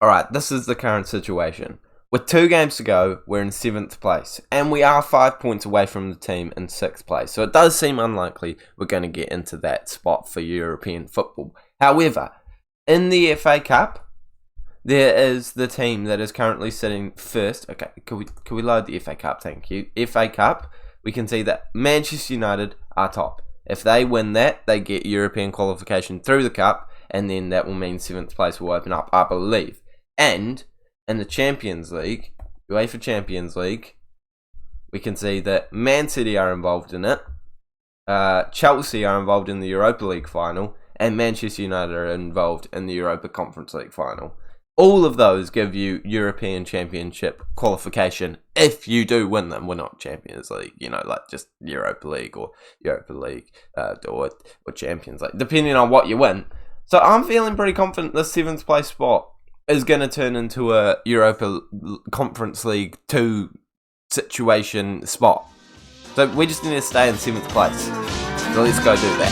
Alright, this is the current situation. With 2 games to go, we're in 7th place, and we are 5 points away from the team in 6th place, so it does seem unlikely we're going to get into that spot for European football. However, in the FA Cup, there is the team that is currently sitting first. Okay, can we load the FA Cup? Thank you. FA Cup, we can see that Manchester United are top. If they win that, they get European qualification through the Cup, and then that will mean 7th place will open up, I believe. And in the Champions League, UEFA Champions League, we can see that Man City are involved in it, Chelsea are involved in the Europa League final, and Manchester United are involved in the Europa Conference League final. All of those give you European Championship qualification if you do win them. We're not Champions League, like just Europa League or Champions League, depending on what you win. So I'm feeling pretty confident this 7th place spot is going to turn into a Europa Conference League 2 situation spot. So we just need to stay in 7th place. So let's go do that.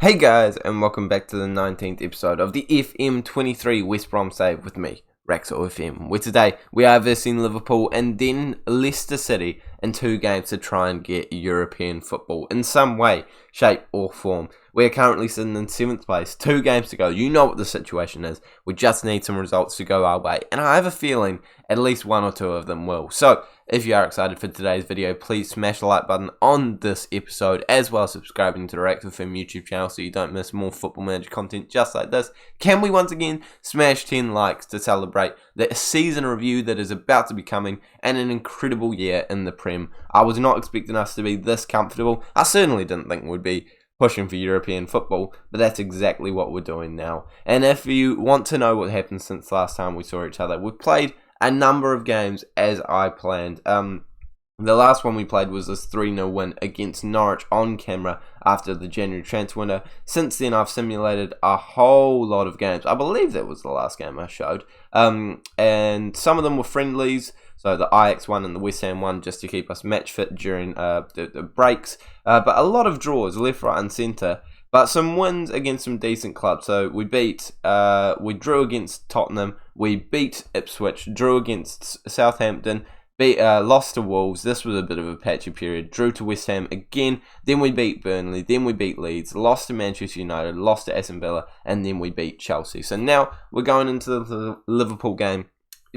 Hey guys, and welcome back to the 19th episode of the FM23 West Brom Save with me, Raxo FM, where today we are versing Liverpool and then Leicester City in 2 games to try and get European football in some way, shape or form. We are currently sitting in 7th place, 2 games to go. You know what the situation is. We just need some results to go our way, and I have a feeling at least 1 or 2 of them will. So, if you are excited for today's video, please smash the like button on this episode, as well as subscribing to the Raxo FM YouTube channel so you don't miss more Football Manager content just like this. Can we once again smash 10 likes to celebrate the season review that is about to be coming and an incredible year in the Prem? I was not expecting us to be this comfortable. I certainly didn't think we'd be pushing for European football, but that's exactly what we're doing now. And if you want to know what happened since the last time we saw each other, we've played a number of games as I planned. The last one we played was this 3-0 win against Norwich on camera after the January transfer window. Since then, I've simulated a whole lot of games. I believe that was the last game I showed. And some of them were friendlies, so the Ajax one and the West Ham one, just to keep us match fit during the breaks. But a lot of draws, left, right and centre. But some wins against some decent clubs. So we drew against Tottenham, we beat Ipswich, drew against Southampton, lost to Wolves. This was a bit of a patchy period. Drew to West Ham again, then we beat Burnley, then we beat Leeds, lost to Manchester United, lost to Aston Villa, and then we beat Chelsea. So now we're going into the Liverpool game,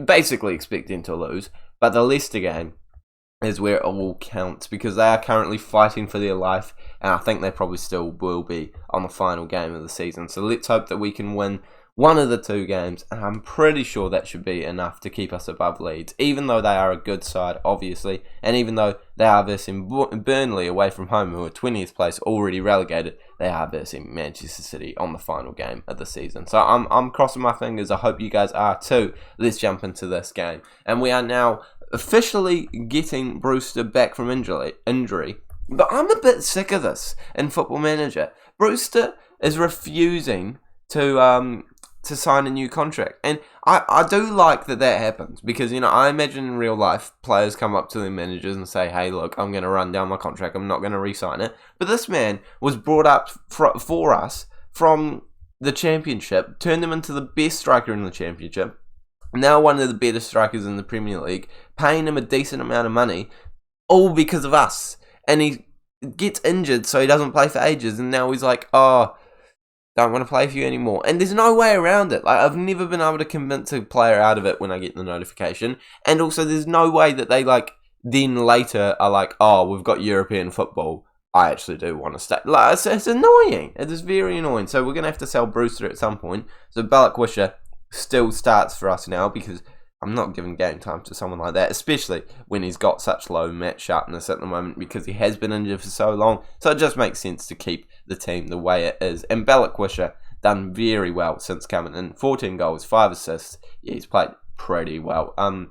basically expecting to lose, but the Leicester game is where it all counts because they are currently fighting for their life, and I think they probably still will be on the final game of the season. So let's hope that we can win one of the 2 games, and I'm pretty sure that should be enough to keep us above Leeds, even though they are a good side, obviously, and even though they are versing Burnley away from home, who are 20th place, already relegated. They are versing Manchester City on the final game of the season. So I'm crossing my fingers. I hope you guys are too. Let's jump into this game, and we are now officially getting Brewster back from injury. But I'm a bit sick of this in Football Manager. Brewster is refusing to sign a new contract. And I do like that happens because, I imagine in real life, players come up to their managers and say, hey, look, I'm going to run down my contract. I'm not going to re-sign it. But this man was brought up for us from the Championship, turned him into the best striker in the Championship, now one of the better strikers in the Premier League, paying him a decent amount of money, all because of us. And he gets injured, so he doesn't play for ages, and now he's like, don't want to play for you anymore. And there's no way around it. Like, I've never been able to convince a player out of it when I get the notification. And also, there's no way that they, then later are like, we've got European football. I actually do want to stay. It's annoying. It is very annoying. So we're going to have to sell Brewster at some point. So Balak still starts for us now because I'm not giving game time to someone like that, especially when he's got such low match sharpness at the moment because he has been injured for so long. So it just makes sense to keep the team the way it is. And Balak done very well since coming in. 14 goals, 5 assists. Yeah, he's played pretty well. And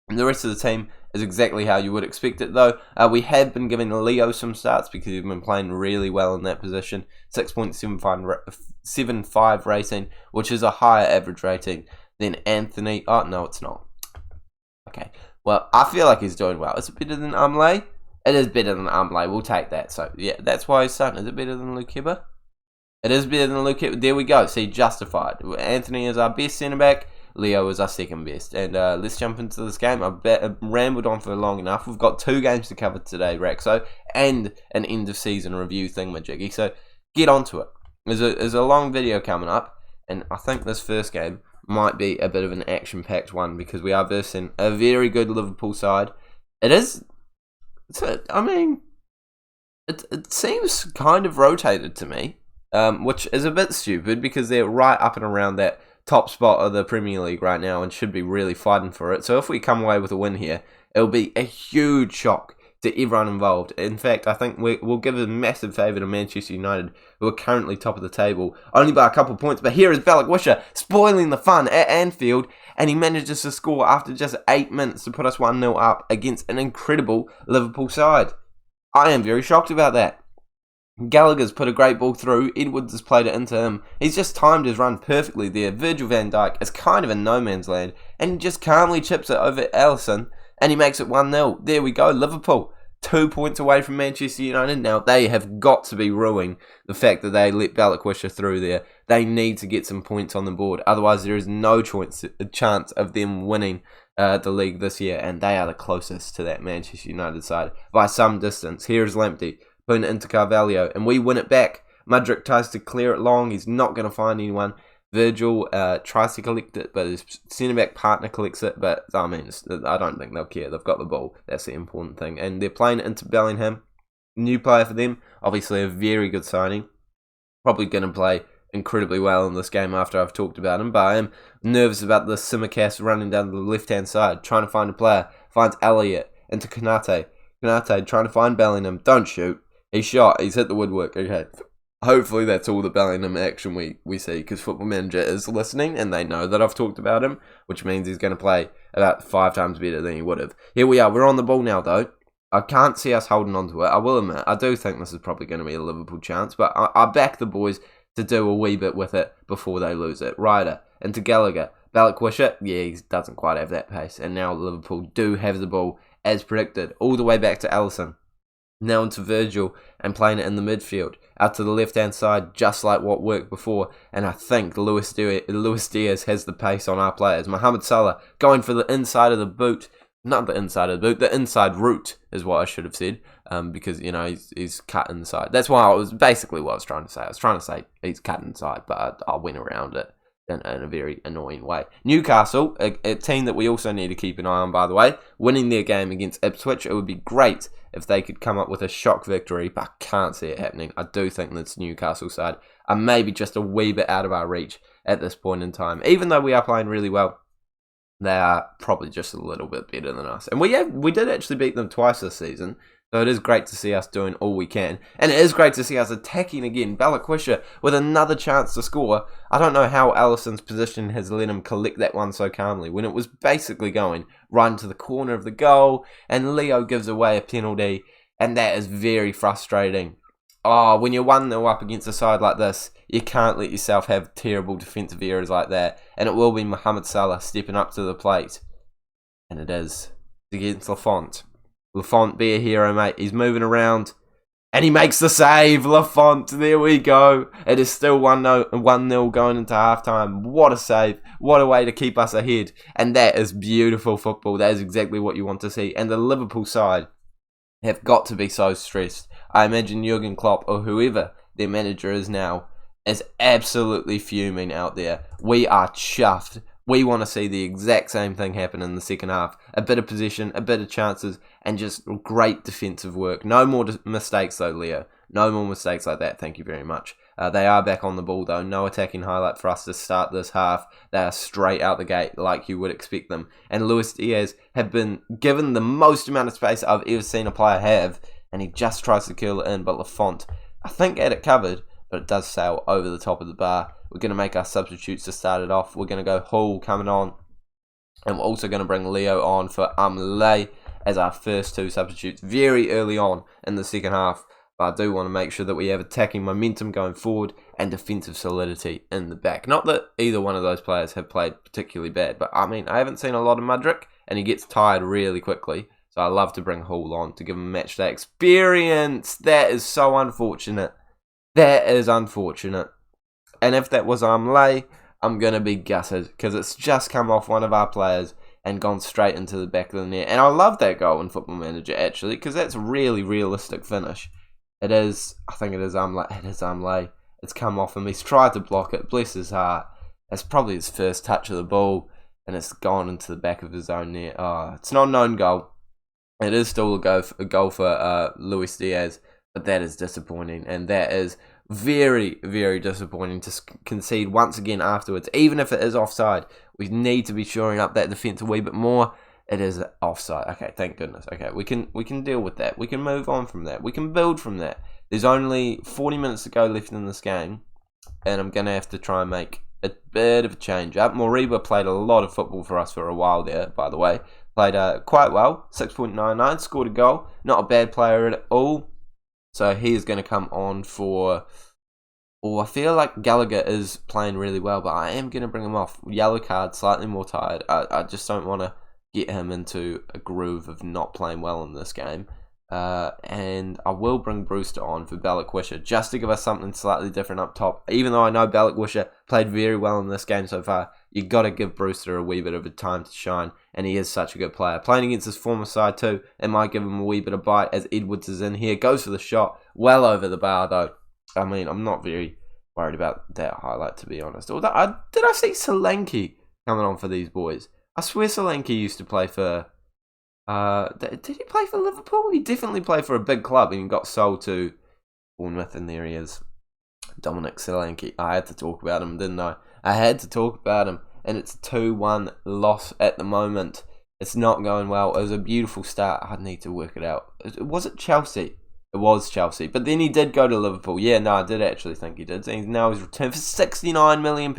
the rest of the team is exactly how you would expect it, though. We have been giving Leo some starts because he's been playing really well in that position. 6.75 rating, which is a higher average rating than Anthony. Oh, no, it's not. Okay. Well, I feel like he's doing well. Is it better than Amley? It is better than Umblay. We'll take that. So, yeah, that's why he's starting. Is it better than Lukeba? It is better than Lukeba. There we go. See, justified. Anthony is our best centre-back. Leo is our second best. And let's jump into this game. I've rambled on for long enough. We've got 2 games to cover today, Raxo, and an end-of-season review thingamajiggy. So, get onto it. There's a long video coming up, and I think this first game might be a bit of an action-packed one because we are versing a very good Liverpool side. It is... It seems kind of rotated to me, which is a bit stupid because they're right up and around that top spot of the Premier League right now and should be really fighting for it. So if we come away with a win here, it'll be a huge shock to everyone involved. In fact, I think we'll give a massive favour to Manchester United, who are currently top of the table, only by a couple of points. But here is Wisher spoiling the fun at Anfield, and he manages to score after just 8 minutes to put us 1-0 up against an incredible Liverpool side. I am very shocked about that. Gallagher's put a great ball through. Edwards has played it into him. He's just timed his run perfectly there. Virgil van Dijk is kind of in no man's land, and he just calmly chips it over Alisson, and he makes it 1-0. There we go, Liverpool. 2 points away from Manchester United. Now, they have got to be ruining the fact that they let Wisher through there. They need to get some points on the board. Otherwise, there is no chance of them winning the league this year. And they are the closest to that Manchester United side by some distance. Here is Lamptey putting it into Carvalho, and we win it back. Mudryk tries to clear it long. He's not going to find anyone. Virgil tries to collect it, but his centre-back partner collects it. But, I mean, I don't think they'll care. They've got the ball. That's the important thing. And they're playing it into Bellingham. New player for them. Obviously, a very good signing. Probably going to play incredibly well in this game after I've talked about him. But I am nervous about the Simicast running down the left-hand side, trying to find a player. Finds Elliott into Konate. Konate trying to find Bellingham. Don't shoot. He's shot. He's hit the woodwork. Okay. Hopefully that's all the Bellingham action we see, because Football Manager is listening and they know that I've talked about him, which means he's going to play about 5 times better than he would have. Here we are. We're on the ball now, though. I can't see us holding on to it. I will admit, I do think this is probably going to be a Liverpool chance, but I back the boys to do a wee bit with it before they lose it. Ryder into Gallagher. Wisher, yeah, he doesn't quite have that pace. And now Liverpool do have the ball as predicted, all the way back to Alisson. Now into Virgil and playing it in the midfield. Out to the left-hand side, just like what worked before. And I think Luis Diaz has the pace on our players. Mohamed Salah going for the inside of the boot. Not the inside of the boot, the inside route is what I should have said. Because, you know, he's cut inside. That's why I was basically what I was trying to say. I was trying to say he's cut inside, but I went around it in a very annoying way. Newcastle, a team that we also need to keep an eye on, by the way, winning their game against Ipswich. It would be great if they could come up with a shock victory, but I can't see it happening. I do think this Newcastle side are maybe just a wee bit out of our reach at this point in time. Even though we are playing really well, they are probably just a little bit better than us. And we did actually beat them twice this season. So it is great to see us doing all we can. And it is great to see us attacking again. Wisher with another chance to score. I don't know how Alisson's position has let him collect that one so calmly when it was basically going right into the corner of the goal. And Leo gives away a penalty. And that is very frustrating. Oh, when you're 1-0 up against a side like this, you can't let yourself have terrible defensive errors like that. And it will be Mohamed Salah stepping up to the plate. And it is against Lafont. Lafont, be a hero, mate. He's moving around. And he makes the save. Lafont, there we go. It is still 1-0 going into halftime. What a save. What a way to keep us ahead. And that is beautiful football. That is exactly what you want to see. And the Liverpool side have got to be so stressed. I imagine Jurgen Klopp, or whoever their manager is now, is absolutely fuming out there. We are chuffed. We want to see the exact same thing happen in the second half. A bit of possession, a bit of chances, and just great defensive work. No more mistakes though, Leo. No more mistakes like that, thank you very much. They are back on the ball though. No attacking highlight for us to start this half. They are straight out the gate like you would expect them. And Luis Diaz have been given the most amount of space I've ever seen a player have. And he just tries to curl it in, but Lafont, I think, had it covered. But it does sail over the top of the bar. We're going to make our substitutes to start it off. We're going to go Hall coming on. And we're also going to bring Leo on for Amley as our first 2 substitutes very early on in the second half. But I do want to make sure that we have attacking momentum going forward and defensive solidity in the back. Not that either one of those players have played particularly bad. But I mean, I haven't seen a lot of Mudryk and he gets tired really quickly. So I love to bring Hall on to give him match day experience. That is so unfortunate. That is unfortunate. And if that was Amlay, I'm going to be gutted because it's just come off one of our players and gone straight into the back of the net. And I love that goal in Football Manager, actually, because that's a really realistic finish. It is, I think it is Amlay. It is Amlay. It's come off him. He's tried to block it. Bless his heart. It's probably his first touch of the ball, and it's gone into the back of his own net. Oh, it's not a known goal. It is still a goal for Luis Diaz, but that is disappointing, and that is very, very disappointing to concede once again afterwards. Even if it is offside, we need to be shoring up that defence a wee bit more. It is offside. Okay, thank goodness. Okay, we can deal with that. We can move on from that. We can build from that. There's only 40 minutes to go left in this game, and I'm going to have to try and make a bit of a change up. Moriba played a lot of football for us for a while there, by the way. Played quite well, 6.99, scored a goal. Not a bad player at all. So he is going to come on for... Oh, I feel like Gallagher is playing really well, but I am going to bring him off. Yellow card, slightly more tired. I just don't want to get him into a groove of not playing well in this game. And I will bring Brewster on for Balikwisha just to give us something slightly different up top. Even though I know Balikwisha played very well in this game so far, you got to give Brewster a wee bit of a time to shine, and he is such a good player. Playing against his former side too, it might give him a wee bit of bite as Edwards is in here. Goes for the shot, well over the bar though. I mean, I'm not very worried about that highlight, to be honest. Did I see Solanke coming on for these boys? I swear Solanke used to play for... did he play for Liverpool? He definitely played for a big club and he got sold to Bournemouth, and there he is. Dominic Solanke. I had to talk about him, didn't I? I had to talk about him, and it's a 2-1 loss at the moment. It's not going well. It was a beautiful start. I need to work it out. Was it Chelsea? It was Chelsea. But then he did go to Liverpool. Yeah, no, I did actually think he did. And now he's returned for £69 million.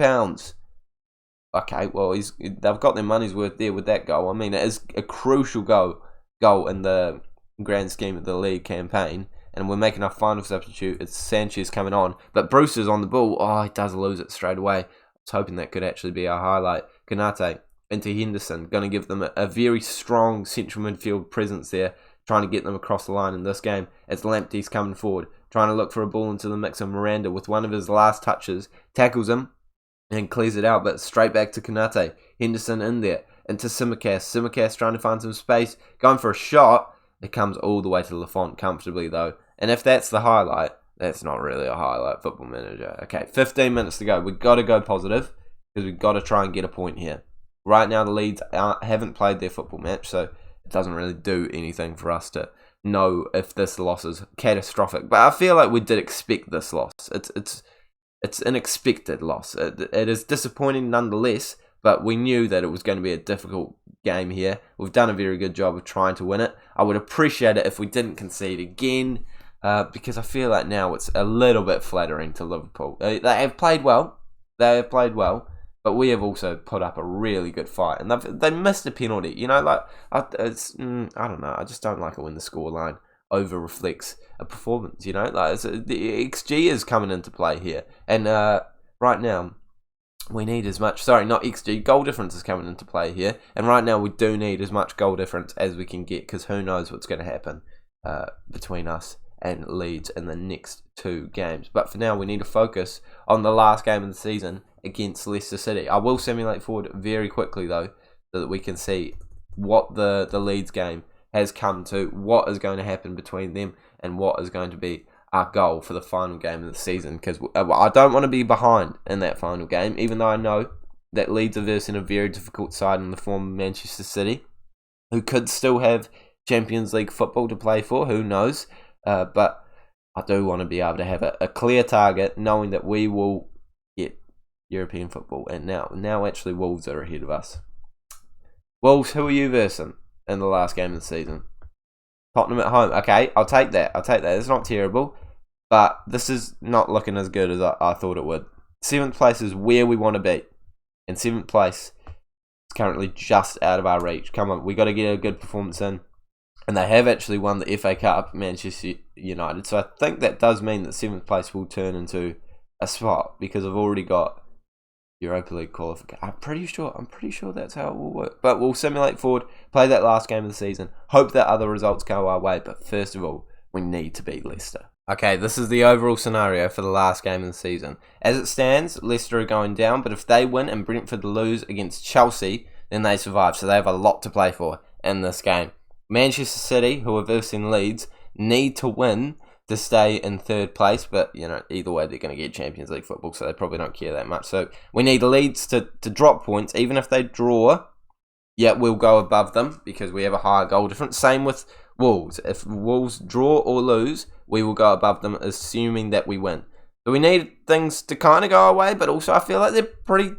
Okay, well, they've got their money's worth there with that goal. I mean, it is a crucial goal in the grand scheme of the league campaign. And we're making our final substitute. It's Sanchez coming on. But Brewster's on the ball. Oh, he does lose it straight away. I was hoping that could actually be our highlight. Konate into Henderson. Going to give them a very strong central midfield presence there. Trying to get them across the line in this game. As Lamptey's coming forward. Trying to look for a ball into the mix of Miranda with one of his last touches. Tackles him. And clears it out, but straight back to Konate. Henderson in there. Into Simicast. Simicast trying to find some space. Going for a shot. It comes all the way to Lafont comfortably, though. And if that's the highlight, that's not really a highlight, Football Manager. Okay, 15 minutes to go. We've got to go positive because we've got to try and get a point here. Right now, the Leeds haven't played their football match, so it doesn't really do anything for us to know if this loss is catastrophic. But I feel like we did expect this loss. It's an expected loss. It is disappointing nonetheless, but we knew that it was going to be a difficult game here. We've done a very good job of trying to win it. I would appreciate it if we didn't concede again, because I feel like now it's a little bit flattering to Liverpool. They have played well. But we have also put up a really good fight, and they missed a penalty. You know, like I don't know. I just don't like it when the scoreline over reflects a performance. You know, like the XG is coming into play here, and right now we need as much. Sorry, not XG. Goal difference is coming into play here, and right now we do need as much goal difference as we can get, because who knows what's going to happen between us and Leeds in the next two games. But for now, we need to focus on the last game of the season against Leicester City. I will simulate forward very quickly, though, so that we can see what the Leeds game has come to, what is going to happen between them, and what is going to be our goal for the final game of the season. Because I don't want to be behind in that final game, even though I know that Leeds are versing a very difficult side in the form of Manchester City, who could still have Champions League football to play for, who knows. But I do want to be able to have a clear target, knowing that we will get European football. And now actually Wolves are ahead of us. Wolves, who are you versing in the last game of the season? Tottenham at home. Okay, I'll take that. It's not terrible, but this is not looking as good as I thought it would. 7th place is where we want to be, and 7th place is currently just out of our reach. Come on, we got to get a good performance in. And they have actually won the FA Cup, Manchester United. So I think that does mean that 7th place will turn into a spot, because I've already got Europa League qualification. I'm pretty sure that's how it will work. But we'll simulate forward, play that last game of the season, hope that other results go our way. But first of all, we need to beat Leicester. Okay, this is the overall scenario for the last game of the season. As it stands, Leicester are going down, but if they win and Brentford lose against Chelsea, then they survive. So they have a lot to play for in this game. Manchester City, who are versing Leeds, need to win to stay in third place, but either way they're going to get Champions League football, so they probably don't care that much. So we need Leeds to drop points. Even if they draw, we'll go above them because we have a higher goal difference. Same with Wolves. If Wolves draw or lose, we will go above them, assuming that we win. So we need things to kind of go our way, but also I feel like they're pretty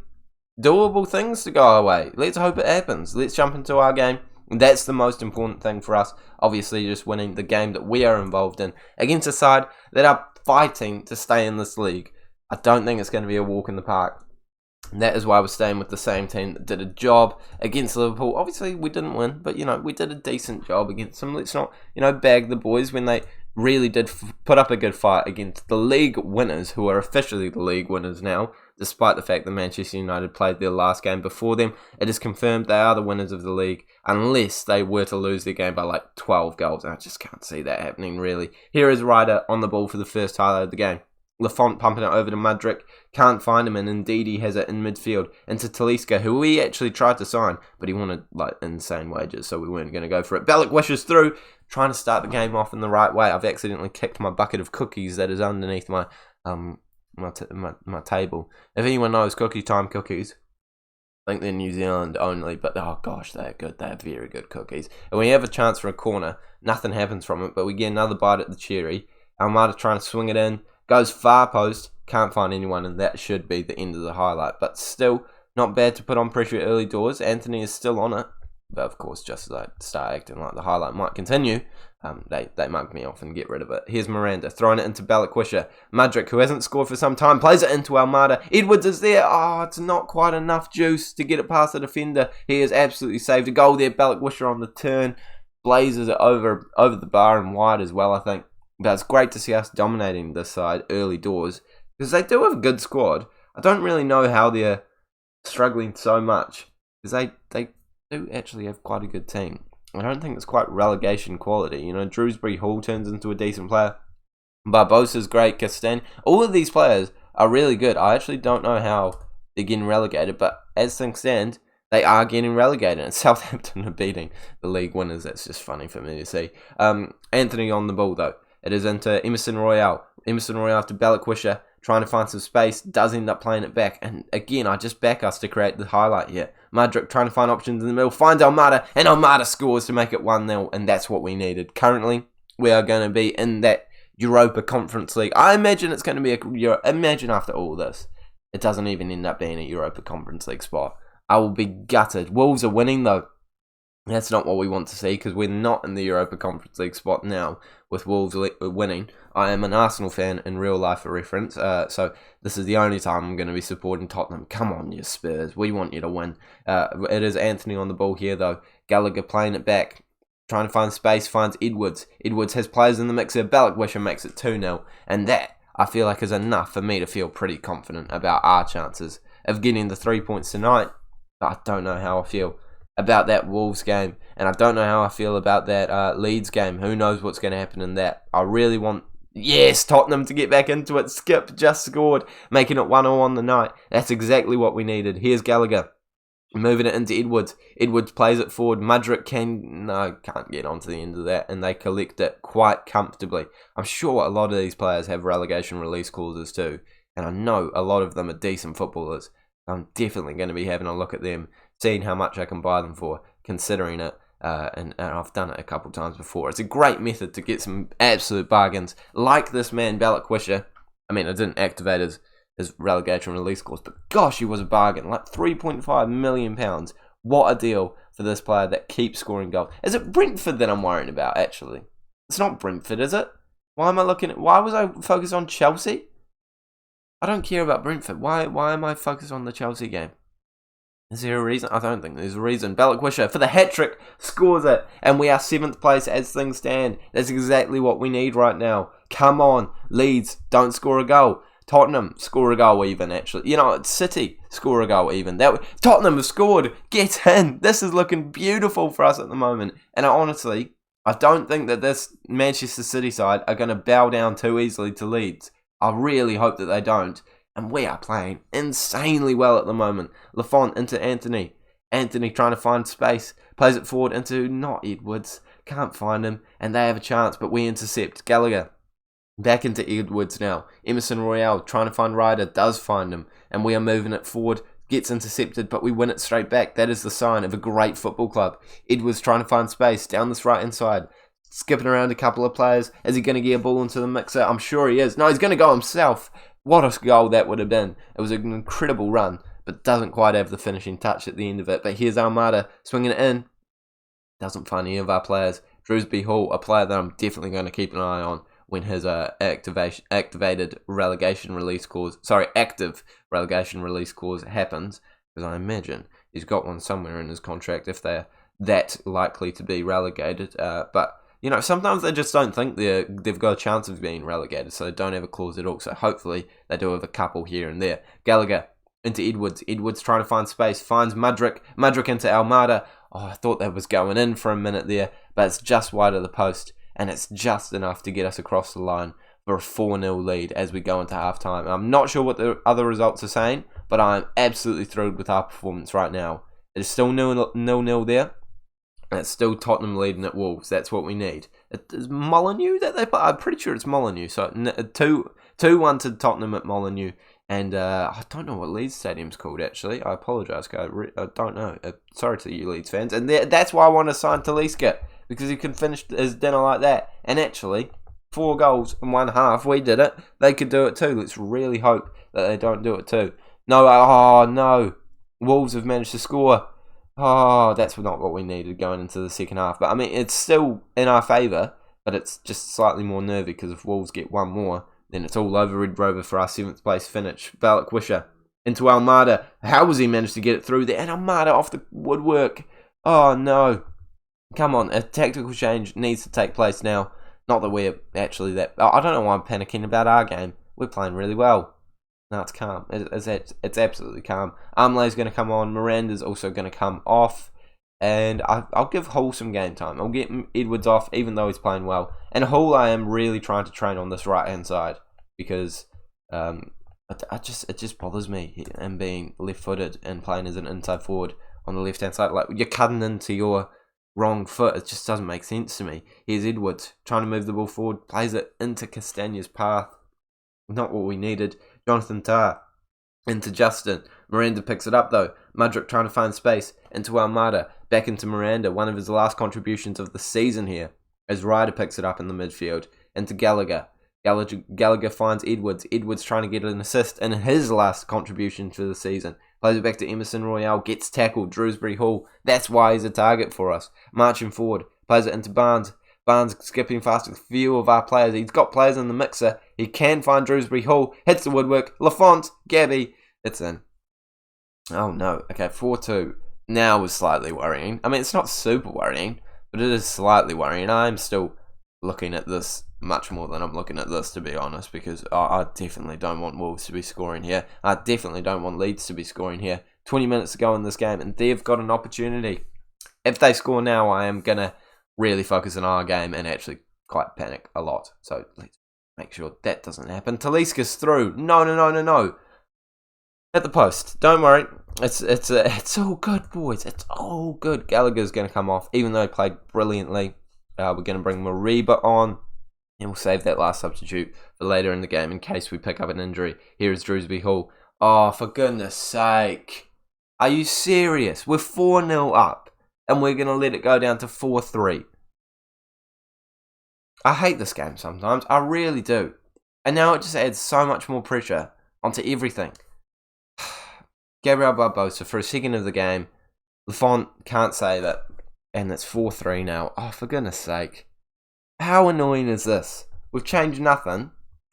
doable things to go our way. Let's hope it happens. Let's jump into our game. That's the most important thing for us. Obviously, just winning the game that we are involved in against a side that are fighting to stay in this league. I don't think it's going to be a walk in the park. And that is why we're staying with the same team that did a job against Liverpool. Obviously, we didn't win, but, we did a decent job against them. Let's not, bag the boys when they really did put up a good fight against the league winners, who are officially the league winners now, despite the fact that Manchester United played their last game before them. It is confirmed they are the winners of the league, unless they were to lose their game by like 12 goals. I just can't see that happening, really. Here is Ryder on the ball for the first highlight of the game. Lafont pumping it over to Mudryk, can't find him, and indeed he has it in midfield into Talisca, who we actually tried to sign, but he wanted like insane wages, so we weren't going to go for it. Bellick wishes through, trying to start the game off in the right way. I've accidentally kicked my bucket of cookies that is underneath my my table. If anyone knows Cookie Time cookies, I think they're New Zealand only, but oh gosh, they're good. They're very good cookies. And we have a chance for a corner, nothing happens from it, but we get another bite at the cherry. Almada trying to swing it in, goes far post, can't find anyone, and that should be the end of the highlight. But still, not bad to put on pressure early doors. Anthony is still on it, but of course, just as I start acting like the highlight might continue, they mug me off and get rid of it. Here's Miranda, throwing it into Balikwisha. Mudryk, who hasn't scored for some time, plays it into Almada. Edwards is there. Oh, it's not quite enough juice to get it past the defender. He has absolutely saved a goal there. Balikwisha on the turn, blazes it over the bar and wide as well, I think. But it's great to see us dominating this side early doors, because they do have a good squad. I don't really know how they're struggling so much, because they do actually have quite a good team. I don't think it's quite relegation quality. Drewsbury Hall turns into a decent player. Barbosa's great. Castan. All of these players are really good. I actually don't know how they're getting relegated, but as things stand, they are getting relegated. And Southampton are beating the league winners. That's just funny for me to see. Anthony on the ball, though. It is into Emerson Royale. Emerson Royale to Balikwisha, trying to find some space, does end up playing it back. And again, I just back us to create the highlight here. Mudryk trying to find options in the middle, finds Almada, and Almada scores to make it 1-0, and that's what we needed. Currently, we are going to be in that Europa Conference League. I imagine it's going to be imagine after all this, it doesn't even end up being a Europa Conference League spot. I will be gutted. Wolves are winning, though. That's not what we want to see, because we're not in the Europa Conference League spot now with Wolves winning. I am an Arsenal fan in real life for reference, so this is the only time I'm going to be supporting Tottenham. Come on, you Spurs. We want you to win. It is Anthony on the ball here, though. Gallagher playing it back, trying to find space, finds Edwards. Edwards has players in the mixer. Balikwisha makes it 2-0, and that, I feel like, is enough for me to feel pretty confident about our chances of getting the 3 points tonight. But I don't know how I feel about that Wolves game, and I don't know how I feel about that Leeds game. Who knows what's going to happen in that. I really want, Tottenham to get back into it. Skip just scored, making it 1-0 on the night. That's exactly what we needed. Here's Gallagher, moving it into Edwards. Edwards plays it forward. Mudryk can't get onto the end of that, and they collect it quite comfortably. I'm sure a lot of these players have relegation release clauses too, and I know a lot of them are decent footballers. I'm definitely going to be having a look at them, seeing how much I can buy them for, considering it, and I've done it a couple times before. It's a great method to get some absolute bargains, like this man, Balikwisha. I mean, I didn't activate his relegation release clause, but gosh, he was a bargain. Like £3.5 million. What a deal for this player that keeps scoring goals. Is it Brentford that I'm worrying about, actually? It's not Brentford, is it? Why was I focused on Chelsea? I don't care about Brentford. Why am I focused on the Chelsea game? Is there a reason? I don't think there's a reason. Balikwisha for the hat-trick scores it, and we are 7th place as things stand. That's exactly what we need right now. Come on, Leeds, don't score a goal. Tottenham score a goal even, actually. You know, City score a goal even. Tottenham have scored. Get in. This is looking beautiful for us at the moment. And I don't think that this Manchester City side are going to bow down too easily to Leeds. I really hope that they don't. And we are playing insanely well at the moment. Lafont into Anthony. Anthony trying to find space. Plays it forward into not Edwards. Can't find him. And they have a chance, but we intercept. Gallagher. Back into Edwards now. Emerson Royale trying to find Ryder. Does find him. And we are moving it forward. Gets intercepted, but we win it straight back. That is the sign of a great football club. Edwards trying to find space down this right-hand side. Skipping around a couple of players. Is he going to get a ball into the mixer? I'm sure he is. No, he's going to go himself. What a goal that would have been. It was an incredible run, but doesn't quite have the finishing touch at the end of it. But here's Almada swinging it in. Doesn't find any of our players. Drewsbury Hall, a player that I'm definitely going to keep an eye on when his active relegation release clause happens, because I imagine he's got one somewhere in his contract if they're that likely to be relegated. But you know, sometimes they just don't think they've got a chance of being relegated, so they don't have a clause at all. So hopefully they do have a couple here and there. Gallagher into Edwards. Edwards trying to find space. Finds Mudrick. Mudrick into Almada. Oh, I thought that was going in for a minute there, but it's just wide of the post, and it's just enough to get us across the line for a 4-0 lead as we go into half-time. I'm not sure what the other results are saying, but I'm absolutely thrilled with our performance right now. It is still 0-0 there. And it's still Tottenham leading at Wolves. That's what we need. Is Molineux that they play? I'm pretty sure it's Molineux. So 2-1 to Tottenham at Molineux. And I don't know what Leeds Stadium's called, actually. I apologise, guys. I don't know. Sorry to you Leeds fans. And that's why I want to sign Talisca, because he can finish his dinner like that. And actually, 4 goals in 1 half. We did it. They could do it too. Let's really hope that they don't do it too. No, no. Wolves have managed to score. Oh, that's not what we needed going into the second half. But, I mean, it's still in our favour, but it's just slightly more nervy because if Wolves get one more, then it's all over Red Rover for our 7th place finish. Balikwisha into Almada. How has he managed to get it through there? And Almada off the woodwork. Oh, no. Come on, a tactical change needs to take place now. Not that we're actually that... I don't know why I'm panicking about our game. We're playing really well. No, it's calm. It's absolutely calm. Armley's going to come on. Miranda's also going to come off. And I'll give Hull some game time. I'll get Edwards off, even though he's playing well. And Hull, I am really trying to train on this right-hand side. Because it just bothers me. And being left-footed and playing as an inside forward on the left-hand side. Like, you're cutting into your wrong foot. It just doesn't make sense to me. Here's Edwards trying to move the ball forward. Plays it into Castagna's path. Not what we needed. Jonathan Tah into Justin. Miranda picks it up though. Mudrick trying to find space into Almada. Back into Miranda. One of his last contributions of the season here. As Ryder picks it up in the midfield. Into Gallagher. Gallagher finds Edwards. Edwards trying to get an assist in his last contribution to the season. Plays it back to Emerson Royale. Gets tackled. Drewsbury Hall. That's why he's a target for us. Marching forward. Plays it into Barnes. Barnes skipping fast with a few of our players. He's got players in the mixer. He can find Drewsbury Hall. Hits the woodwork. Lafont. Gabby. It's in. Oh no. Okay, 4-2. Now was slightly worrying. I mean, it's not super worrying, but it is slightly worrying. I'm still looking at this much more than I'm looking at this, to be honest, because I definitely don't want Wolves to be scoring here. I definitely don't want Leeds to be scoring here. 20 minutes to go in this game, and they've got an opportunity. If they score now, I am going to really focus on our game and actually quite panic a lot. So let's make sure that doesn't happen. Talisca's through. No. At the post. Don't worry. It's all good, boys. It's all good. Gallagher's going to come off, even though he played brilliantly. We're going to bring Mariba on, and we'll save that last substitute for later in the game in case we pick up an injury. Here is Drewsbury Hall. Oh, for goodness sake. Are you serious? We're 4-0 up, and we're going to let it go down to 4-3. I hate this game sometimes. I really do. And now it just adds so much more pressure onto everything. Gabriel Barbosa for a second of the game. Lafont can't save it. And it's 4-3 now. Oh, for goodness sake. How annoying is this? We've changed nothing,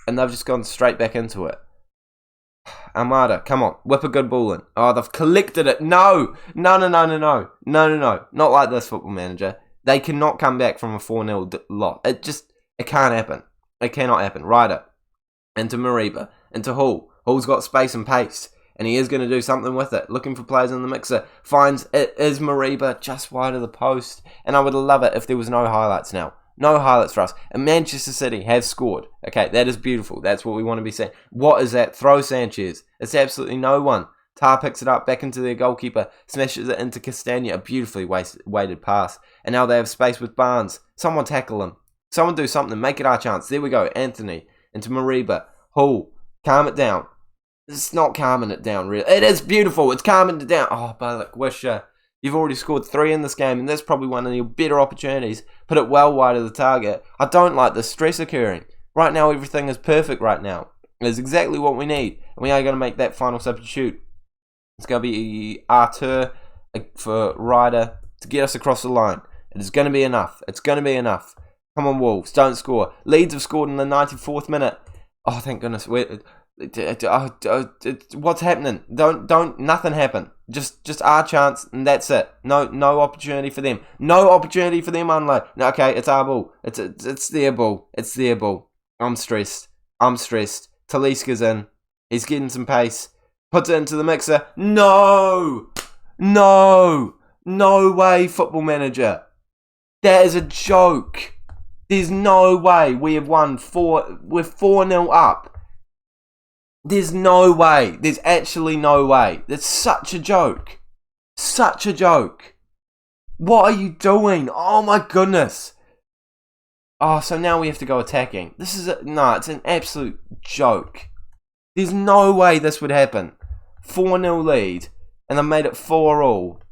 and they've just gone straight back into it. Almada, come on. Whip a good ball in. Oh, they've collected it. No. Not like this, Football Manager. They cannot come back from a 4-0 lot. It can't happen. It cannot happen. Ryder into Mariba. into Hull. Hull's got space and pace, and he is going to do something with it. Looking for players in the mixer. Finds it is Mariba just wide of the post. And I would love it if there was no highlights now. No highlights for us. And Manchester City have scored. Okay, that is beautiful. That's what we want to be saying. What is that? Throw Sanchez. It's absolutely no one. Tar picks it up back into their goalkeeper. Smashes it into Castagna. A beautifully weighted pass. And now they have space with Barnes. Someone tackle him. Someone do something. Make it our chance. There we go. Anthony. Into Mariba. Hull. Calm it down. It's not calming it down, really. It is beautiful. It's calming it down. Oh, Balak, Wisher. You've already scored 3 in this game, and that's probably one of your better opportunities. Put it well wide of the target. I don't like the stress occurring. Right now, everything is perfect right now. It's exactly what we need. And we are going to make that final substitute. It's going to be Arthur for Ryder to get us across the line. It is going to be enough. It's going to be enough. Come on, Wolves. Don't score. Leeds have scored in the 94th minute. Oh, thank goodness. What's happening? Nothing happen. Just our chance, and that's it. No opportunity for them. No opportunity for them. Unload. No, okay, it's our ball. It's their ball. It's their ball. I'm stressed. Talisca's in. He's getting some pace. Puts it into the mixer. No way, Football Manager. That is a joke. There's no way we have won 4. We're 4-0 up. There's no way. There's actually no way. That's such a joke. Such a joke. What are you doing? Oh my goodness. Oh, so now we have to go attacking. This is it's an absolute joke. There's no way this would happen. 4-0 lead, and they made it 4-all.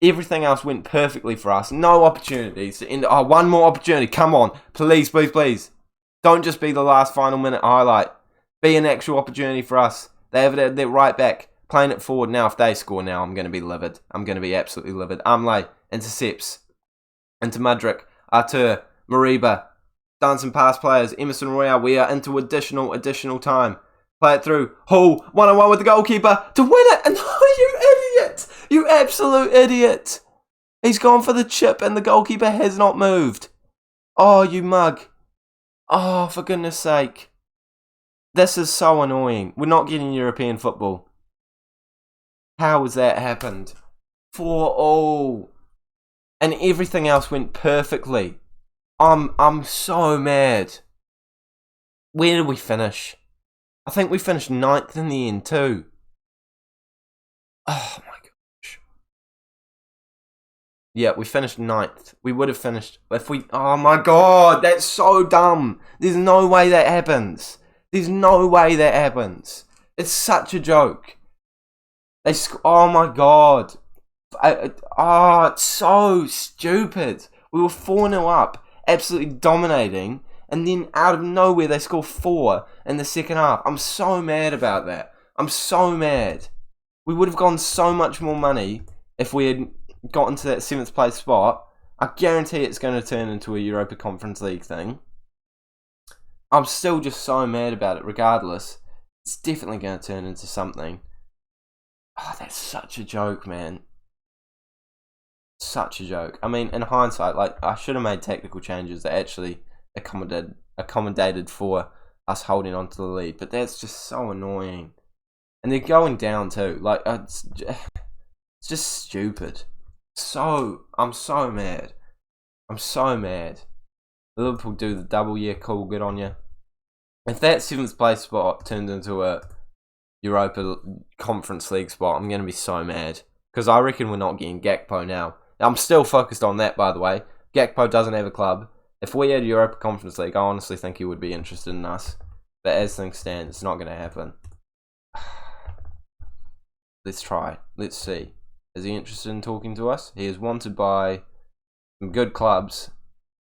Everything else went perfectly for us. No opportunities to end. Oh, one more opportunity. Come on. Please. Don't just be the last final minute highlight. Be an actual opportunity for us. They have it right back. Playing it forward now. If they score now, I'm going to be livid. I'm going to be absolutely livid. Amlay intercepts. Into Mudryk. Artur. Mariba. Dancing past players. Emerson Royale. We are into additional time. Play it through. Hull. 1-on-1 with the goalkeeper. To win it. And oh, you idiot. You absolute idiot. He's gone for the chip and the goalkeeper has not moved. Oh, you mug. Oh, for goodness sake. This is so annoying. We're not getting European football. How has that happened? 4-all. And everything else went perfectly. I'm so mad. Where did we finish? I think we finished 9th in the end too. Oh my gosh. Yeah, we finished 9th. We would have finished if we... Oh my god, that's so dumb. There's no way that happens. There's no way that happens. It's such a joke. Oh my god. It's so stupid. We were 4-0 up, absolutely dominating, and then out of nowhere they score 4 in the second half. I'm so mad about that. I'm so mad. We would have gone so much more money if we had gotten to that 7th place spot. I guarantee it's going to turn into a Europa Conference League thing. I'm still just so mad about it regardless. It's definitely going to turn into something. Oh, that's such a joke, man. Such a joke. I mean, in hindsight, like, I should have made tactical changes that actually accommodated for us holding on to the lead. But that's just so annoying. And they're going down too. Like, it's just stupid. I'm so mad. I'm so mad. Liverpool do the double, yeah, cool, good on you. If that 7th place spot turned into a Europa Conference League spot, I'm going to be so mad. Because I reckon we're not getting Gakpo now. I'm still focused on that, by the way. Gakpo doesn't have a club. If we had Europa Conference League, I honestly think he would be interested in us. But as things stand, it's not going to happen. Let's try. Let's see. Is he interested in talking to us? He is wanted by some good clubs.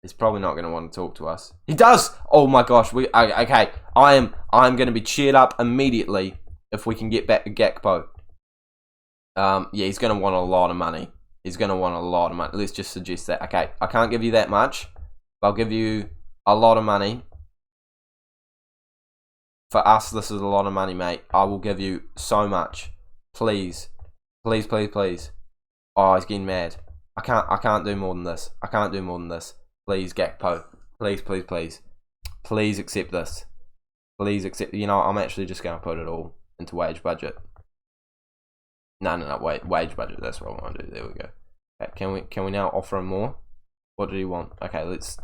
He's probably not going to want to talk to us. He does! Oh my gosh. Okay. I'm going to be cheered up immediately if we can get back to Gakpo. Yeah, he's going to want a lot of money. He's going to want a lot of money. Let's just suggest that. Okay, I can't give you that much. But I'll give you a lot of money. For us, this is a lot of money, mate. I will give you so much. Please. Please. Oh, he's getting mad. I can't do more than this. I can't do more than this. Please, Gakpo. Please. Please accept this. Please accept. You know, I'm actually just going to put it all into wage budget. No. Wage budget. That's what I want to do. There we go. Okay, can we now offer him more? What did he want? Okay, let's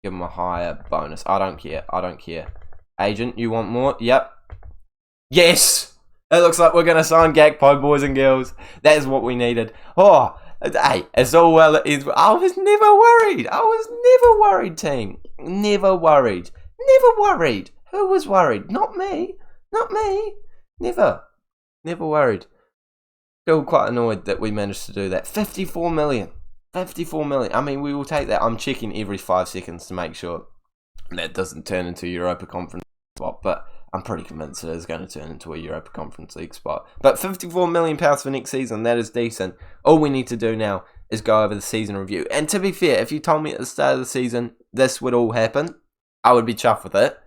give him a higher bonus. I don't care. Agent, you want more? Yep. Yes! It looks like we're going to sign Gakpo, boys and girls. That is what we needed. Oh, hey, it's all well. I was never worried, team. Never worried. Who was worried? Not me. Never worried. Still quite annoyed that we managed to do that. 54 million. I mean, we will take that. I'm checking every 5 seconds to make sure that doesn't turn into a Europa Conference spot, but I'm pretty convinced it is going to turn into a Europa Conference League spot. But £54 million for next season, that is decent. All we need to do now is go over the season review. And to be fair, if you told me at the start of the season this would all happen, I would be chuffed with it.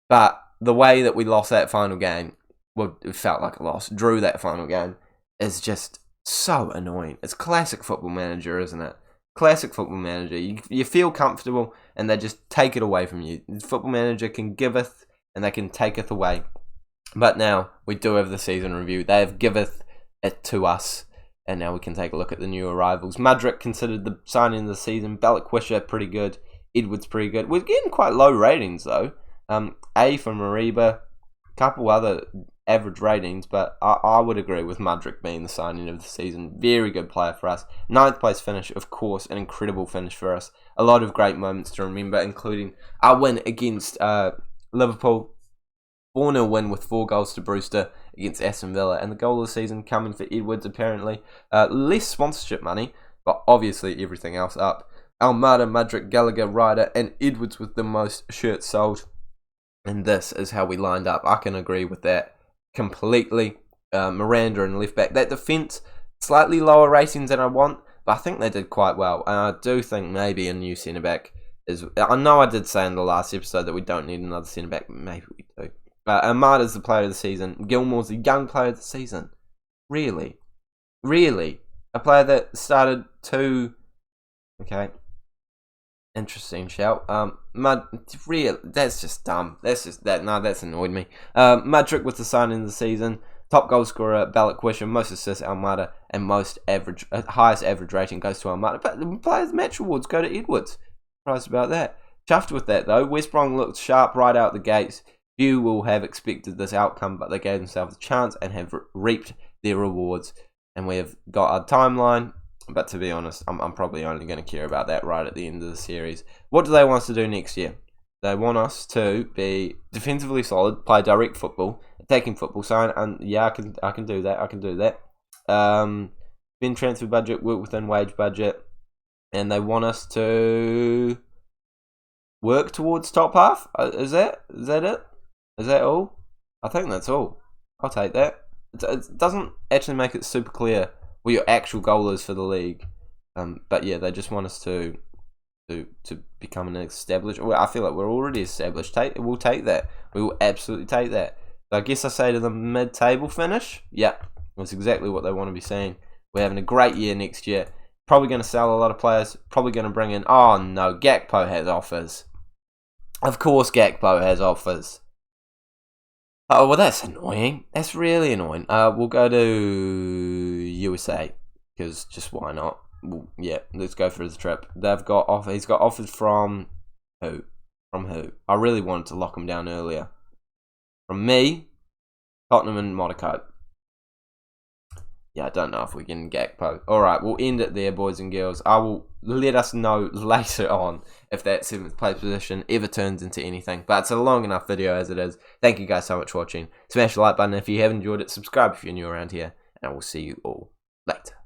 But the way that we lost that final game, well, it felt like a loss, drew that final game, is just so annoying. It's classic Football Manager, isn't it? Classic Football Manager. You feel comfortable and they just take it away from you. Football Manager can giveth and they can taketh away. But now we do have the season review. They have giveth it to us. And now we can take a look at the new arrivals. Mudryk considered the signing of the season. Balikwisha, pretty good. Edwards, pretty good. We're getting quite low ratings though. A for Mariba. A couple other average ratings, but I would agree with Mudryk being the signing of the season. Very good player for us. 9th place finish, of course, an incredible finish for us. A lot of great moments to remember, including our win against Liverpool. 4-0 win with 4 goals to Brewster against Aston Villa, and the goal of the season coming for Edwards apparently. Less sponsorship money, but obviously everything else up. Almada, Mudryk, Gallagher, Ryder, and Edwards with the most shirts sold. And this is how we lined up. I can agree with that completely. Miranda and left back. That defence, slightly lower ratings than I want, but I think they did quite well. And I do think maybe a new centre back is. I know I did say in the last episode that we don't need another centre back. Maybe we do. Amada's the player of the season. Gilmore's the young player of the season. Really, a player that started 2. Okay. Interesting shout. That's just dumb. That's annoyed me. Mudryk with the signing of the season. Top goal scorer, Balikwisha. Most assists, Almada. And highest average rating goes to Almada. But the players' match awards go to Edwards. Surprised about that. Chuffed with that though. West Brom looked sharp right out the gates. Few will have expected this outcome, but they gave themselves a chance and have reaped their rewards. And we have got our timeline. But to be honest, I'm probably only going to care about that right at the end of the series. What do they want us to do next year? They want us to be defensively solid, play direct football, attacking football. And yeah, I can do that. Spend transfer budget, work within wage budget, and they want us to work towards top half. Is that it? Is that all? I think that's all. I'll take that. It doesn't actually make it super clear what your actual goal is for the league. But yeah, they just want us to become an established. Well, I feel like we're already established. We'll take that. We will absolutely take that. So I guess I say to them, mid-table finish. Yep, that's exactly what they want to be saying. We're having a great year next year. Probably going to sell a lot of players. Probably going to bring in. Oh no, Gakpo has offers. Of course, Gakpo has offers. Oh, well, that's annoying. That's really annoying. We'll go to USA, because just why not? Well, yeah, let's go for the trip. They've got offer. He's got offers from who? From who? I really wanted to lock him down earlier. From me, Tottenham and Monaco. Yeah, I don't know if we can Gakpo. Alright, we'll end it there, boys and girls. I will let us know later on if that 7th place position ever turns into anything. But it's a long enough video as it is. Thank you guys so much for watching. Smash the like button if you have enjoyed it. Subscribe if you're new around here. And I will see you all later.